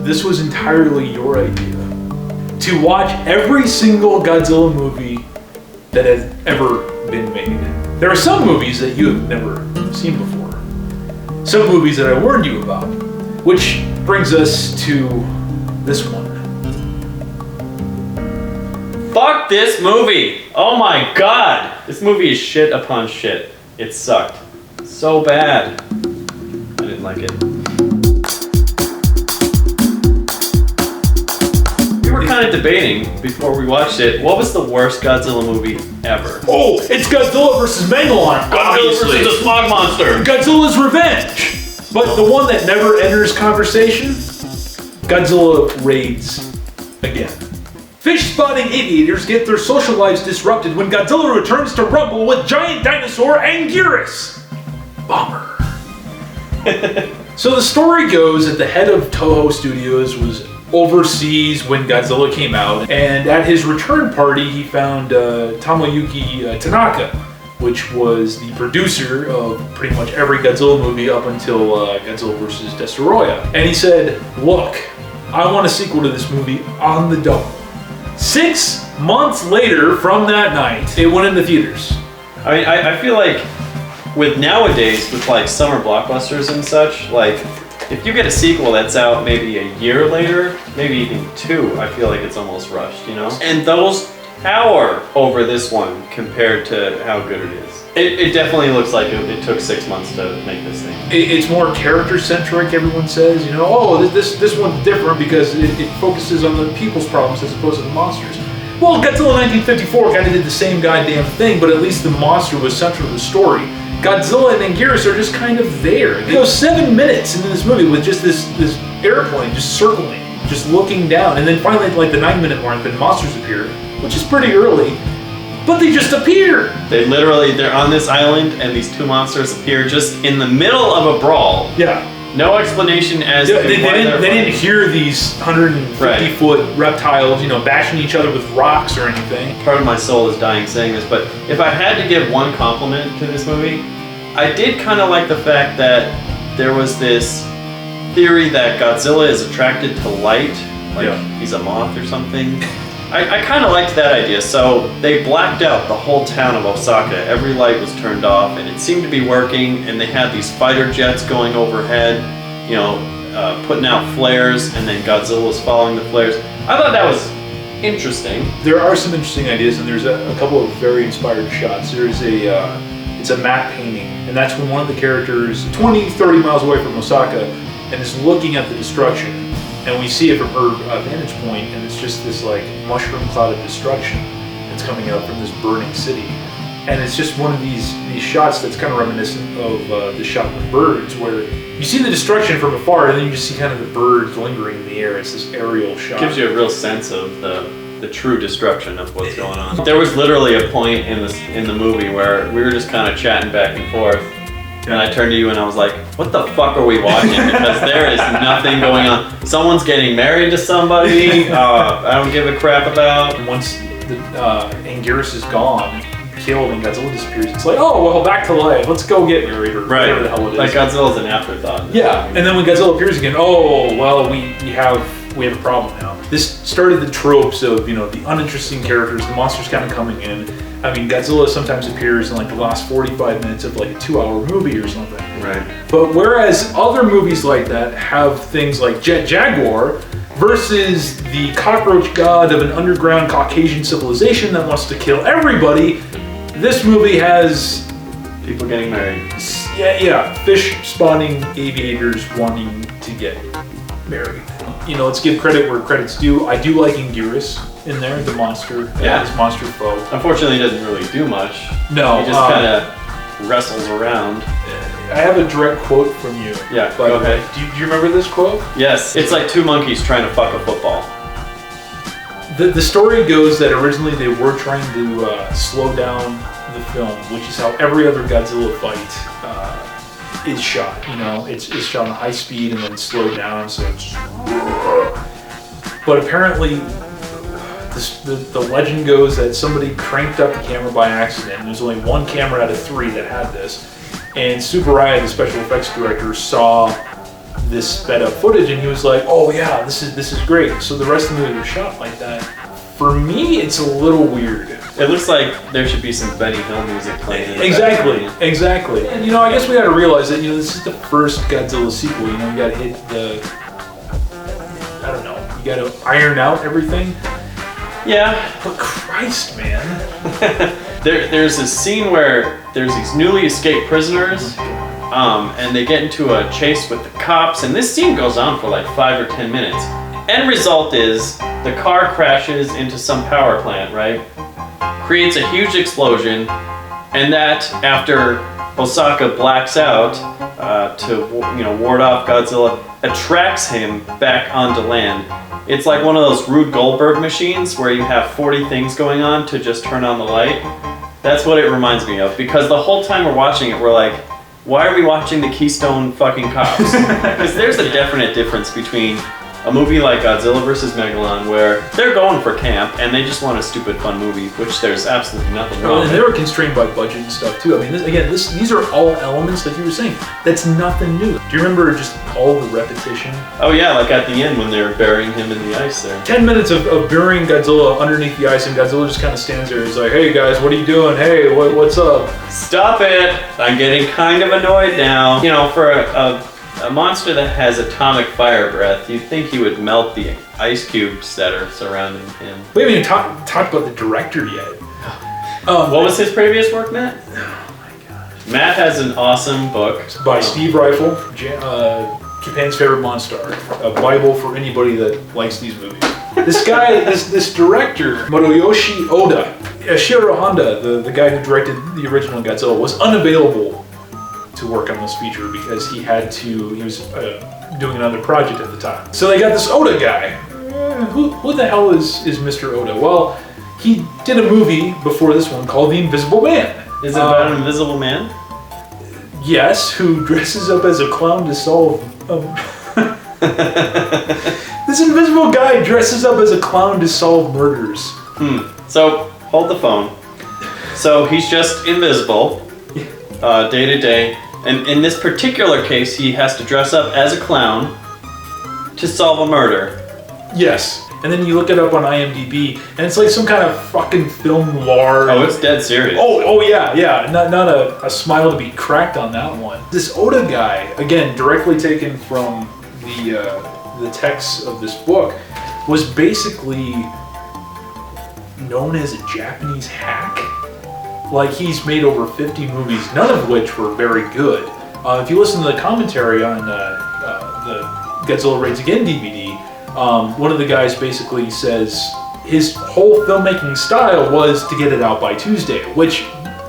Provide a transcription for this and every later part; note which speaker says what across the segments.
Speaker 1: this was entirely your idea. To watch every single Godzilla movie that has ever been made. There are some movies that you have never seen before. Some movies that I warned you about. Which brings us to this one.
Speaker 2: Fuck this movie! Oh my god! This movie is shit upon shit. It sucked. So bad. I didn't like it. We were kind of debating before we watched it, what was the worst Godzilla movie ever?
Speaker 1: Oh, it's Godzilla vs. Megalon.
Speaker 2: Godzilla vs. the Smog Monster!
Speaker 1: Godzilla's Revenge! But the one that never enters conversation? Godzilla Raids Again. Fish spotting aviators get their social lives disrupted when Godzilla returns to rumble with giant dinosaur Anguirus. Bomber. So the story goes that the head of Toho Studios was overseas when Godzilla came out, and at his return party he found Tomoyuki Tanaka, which was the producer of pretty much every Godzilla movie up until Godzilla vs. Destoroyah. And he said, look, I want a sequel to this movie on the double. 6 months later from that night, it went into theaters.
Speaker 2: I mean, I feel like with nowadays, with like summer blockbusters and such, like if you get a sequel that's out maybe a year later, maybe even 2, I feel like it's almost rushed, you know? And those tower over this one compared to how good it is. It definitely looks like it took 6 months to make this thing.
Speaker 1: It's more character-centric, everyone says. You know, oh, this one's different because it focuses on the people's problems as opposed to the monsters. Well, Godzilla 1954 kind of did the same goddamn thing, but at least the monster was central to the story. Godzilla and Anguirus are just kind of there. They go 7 minutes into this movie with just this airplane just circling, just looking down, and then finally at like the 9-minute mark, the monsters appear, which is pretty early. But they just appear!
Speaker 2: They're on this island and these 2 monsters appear just in the middle of a brawl.
Speaker 1: Yeah.
Speaker 2: No explanation as to
Speaker 1: they didn't hear these 150-foot reptiles, you know, bashing each other with rocks or anything.
Speaker 2: Part of my soul is dying saying this, but if I had to give one compliment to this movie, I did kind of like the fact that there was this theory that Godzilla is attracted to light, like he's a moth or something. I kind of liked that idea. So they blacked out the whole town of Osaka. Every light was turned off, and it seemed to be working. And they had these fighter jets going overhead, you know, putting out flares, and then Godzilla was following the flares. I thought that was interesting.
Speaker 1: There are some interesting ideas, and there's a couple of very inspired shots. There's it's a matte painting, and that's when one of the characters, 20-30 miles away from Osaka, and is looking at the destruction. And we see it from her vantage point, and it's just this like mushroom cloud of destruction that's coming out from this burning city. And it's just one of these shots that's kind of reminiscent of the shot with birds, where you see the destruction from afar, and then you just see kind of the birds lingering in the air. It's this aerial shot.
Speaker 2: It gives you a real sense of the true destruction of what's going on. There was literally a point in the movie where we were just kind of chatting back and forth. And I turned to you and I was like, what the fuck are we watching? Because there is nothing going on. Someone's getting married to somebody I don't give a crap about.
Speaker 1: And once the Anguirus is gone, killed, and Godzilla disappears, it's like, oh, well, back to life. Let's go get married, or whatever the hell it is.
Speaker 2: Like Godzilla's an afterthought.
Speaker 1: Yeah, and then when Godzilla appears again, oh, well, we have a problem now. This started the tropes of, you know, the uninteresting characters, the monsters kind of coming in. I mean, Godzilla sometimes appears in like the last 45 minutes of like a 2-hour movie or something.
Speaker 2: Right.
Speaker 1: But whereas other movies like that have things like Jet Jaguar versus the cockroach god of an underground Caucasian civilization that wants to kill everybody, this movie has
Speaker 2: people getting married.
Speaker 1: Yeah, fish spawning aviators wanting to get married. You know, let's give credit where credit's due. I do like Anguirus in there, the monster, this monster foe.
Speaker 2: Unfortunately, he doesn't really do much.
Speaker 1: No.
Speaker 2: He just kind of wrestles around.
Speaker 1: I have a direct quote from you.
Speaker 2: Yeah, go ahead.
Speaker 1: Do you remember this quote?
Speaker 2: Yes, it's like 2 monkeys trying to fuck a football.
Speaker 1: The story goes that originally they were trying to slow down the film, which is how every other Godzilla fight is shot. You know, it's shot on high speed and then it's slowed down, so it's. But apparently, the legend goes that somebody cranked up the camera by accident, and there's only 1 camera out of 3 that had this. And Tsuburaya, the special effects director, saw this sped up footage, and he was like, "Oh yeah, this is great." So the rest of the movie was shot like that. For me, it's a little weird.
Speaker 2: It looks like there should be some Benny Hill music playing.
Speaker 1: Exactly. And I guess we got to realize that this is the first Godzilla sequel. You got to hit I don't know. You got to iron out everything.
Speaker 2: Yeah.
Speaker 1: But Christ, man.
Speaker 2: There's this scene where there's these newly escaped prisoners, and they get into a chase with the cops, and this scene goes on for like 5 or 10 minutes. End result is the car crashes into some power plant, right? Creates a huge explosion, and that, after Osaka blacks out to ward off Godzilla, attracts him back onto land. It's like one of those Rube Goldberg machines where you have 40 things going on to just turn on the light. That's what it reminds me of, because the whole time we're watching it, we're like, why are we watching the Keystone fucking Cops? Because there's a definite difference between a movie like Godzilla vs. Megalon, where they're going for camp and they just want a stupid fun movie, which there's absolutely nothing wrong with.
Speaker 1: And they were constrained by budget and stuff too. I mean, these are all elements, like you were saying, that's nothing new. Do you remember just all the repetition?
Speaker 2: Oh yeah, like at the end when they're burying him in the ice there.
Speaker 1: 10 minutes of burying Godzilla underneath the ice, and Godzilla just kind of stands there. He's like, "Hey guys, what are you doing? Hey, what's up?"
Speaker 2: Stop it! I'm getting kind of annoyed now. For a monster that has atomic fire breath, you'd think he would melt the ice cubes that are surrounding him.
Speaker 1: We haven't even talked about the director yet.
Speaker 2: What was his previous work, Matt? Oh my gosh. Matt has an awesome book.
Speaker 1: By Steve Rifle, Japan's favorite monster. A Bible for anybody that likes these movies. This guy, this director, Motoyoshi Oda, Shiro Honda, the guy who directed the original Godzilla, was unavailable to work on this feature because he was doing another project at the time. So they got this Oda guy. Who the hell is Mr. Oda? Well, he did a movie before this one called The Invisible Man.
Speaker 2: Is it about an invisible man?
Speaker 1: Yes, who dresses up as a clown to solve... This invisible guy dresses up as a clown to solve murders.
Speaker 2: So, hold the phone. So he's just invisible, day to day. And in this particular case, he has to dress up as a clown to solve a murder.
Speaker 1: Yes. And then you look it up on IMDb, and it's like some kind of fucking film noir.
Speaker 2: Oh, it's dead serious.
Speaker 1: Oh yeah. Not a smile to be cracked on that one. This Oda guy, again, directly taken from the text of this book, was basically known as a Japanese hack. Like, he's made over 50 movies, none of which were very good. If you listen to the commentary on the Godzilla Raids Again DVD, one of the guys basically says his whole filmmaking style was to get it out by Tuesday, which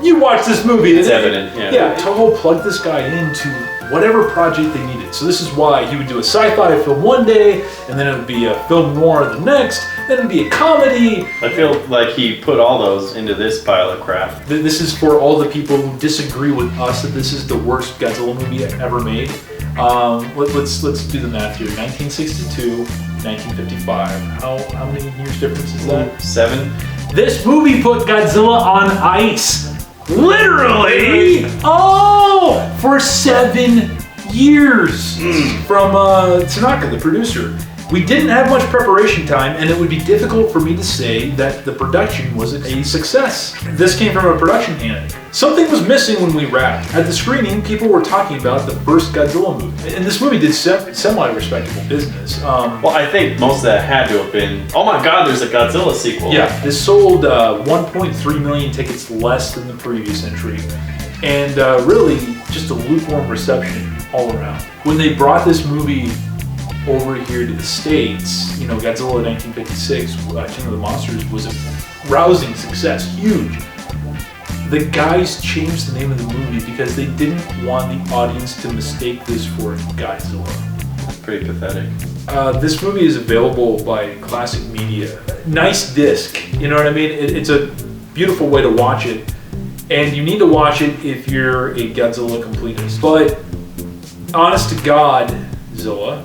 Speaker 1: you watch this movie.
Speaker 2: It's evident, yeah.
Speaker 1: Yeah, Toho plugged this guy into whatever project they needed. So this is why he would do a sci-fi film one day, and then it would be a film noir the next, then it'd be a comedy.
Speaker 2: I feel like he put all those into this pile of crap.
Speaker 1: This is for all the people who disagree with us that this is the worst Godzilla movie ever made. Let's do the math here. 1962, 1955. How many years difference is that?
Speaker 2: 7.
Speaker 1: This movie put Godzilla on ice. Literally! Oh! For 7 years. From Tanaka, the producer. We didn't have much preparation time, and it would be difficult for me to say that the production was a success. This came from a production hand. Something was missing when we wrapped. At the screening, people were talking about the first Godzilla movie. And this movie did semi-respectable business.
Speaker 2: Well, I think most of that had to have been, oh my god, there's a Godzilla sequel.
Speaker 1: Yeah, this sold 1.3 million tickets less than the previous entry. And really, just a lukewarm reception all around. When they brought this movie over here to the States, Godzilla 1956, King of the Monsters, was a rousing success, huge. The guys changed the name of the movie because they didn't want the audience to mistake this for Godzilla.
Speaker 2: Pretty pathetic.
Speaker 1: This movie is available by Classic Media. Nice disc, you know what I mean? It's a beautiful way to watch it, and you need to watch it if you're a Godzilla completist. But honest to God, Zilla,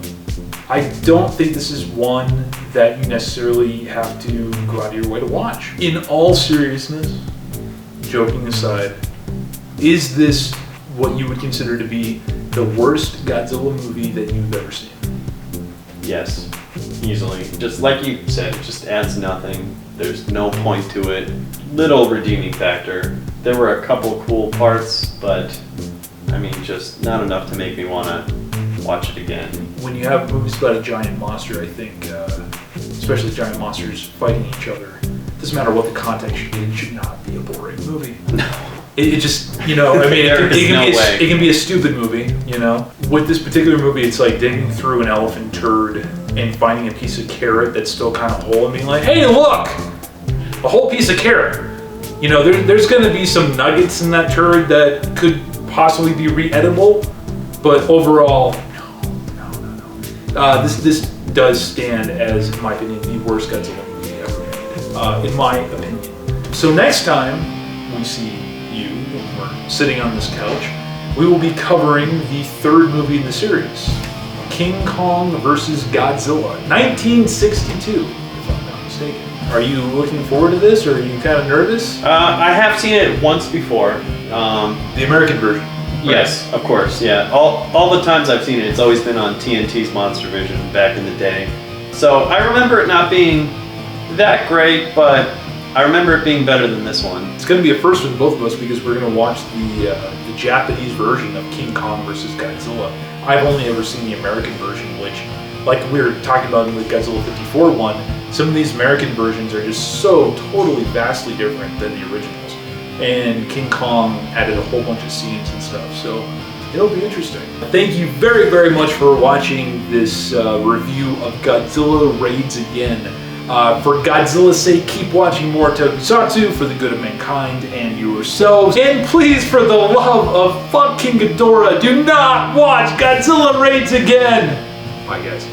Speaker 1: I don't think this is one that you necessarily have to go out of your way to watch. In all seriousness, joking aside, is this what you would consider to be the worst Godzilla movie that you've ever seen?
Speaker 2: Yes, easily. Just like you said, it just adds nothing. There's no point to it. Little redeeming factor. There were a couple cool parts, but I mean, just not enough to make me want to watch it again.
Speaker 1: When you have movies about a giant monster, I think, especially giant monsters fighting each other, it doesn't matter what the context should be, it should not be a boring movie.
Speaker 2: No.
Speaker 1: It just, you know, I mean, it can be a stupid movie, you know. With this particular movie, it's like digging through an elephant turd and finding a piece of carrot that's still kind of whole and being like, hey, look, a whole piece of carrot. You know, there's going to be some nuggets in that turd that could possibly be re-edible, but overall, no. This does stand as, in my opinion, the worst Godzilla movie ever made, in my opinion. So next time we see you, when we're sitting on this couch, we will be covering the third movie in the series, King Kong vs. Godzilla, 1962, if I'm not mistaken. Are you looking forward to this, or are you kind of nervous?
Speaker 2: I have seen it once before.
Speaker 1: The American version. Right?
Speaker 2: Yes, of course, yeah. All the times I've seen it, it's always been on TNT's Monster Vision back in the day. So I remember it not being that great, but I remember it being better than this one.
Speaker 1: It's going to be a first for both of us because we're going to watch the Japanese version of King Kong vs. Godzilla. I've only ever seen the American version, which, like we were talking about in the Godzilla 54 one, some of these American versions are just so totally vastly different than the originals. And King Kong added a whole bunch of scenes and stuff, so it'll be interesting. Thank you very, very much for watching this review of Godzilla Raids Again. For Godzilla's sake, keep watching more Tokusatsu for the good of mankind and yourselves. And please, for the love of fucking Ghidorah, do not watch Godzilla Raids Again! Bye, guys.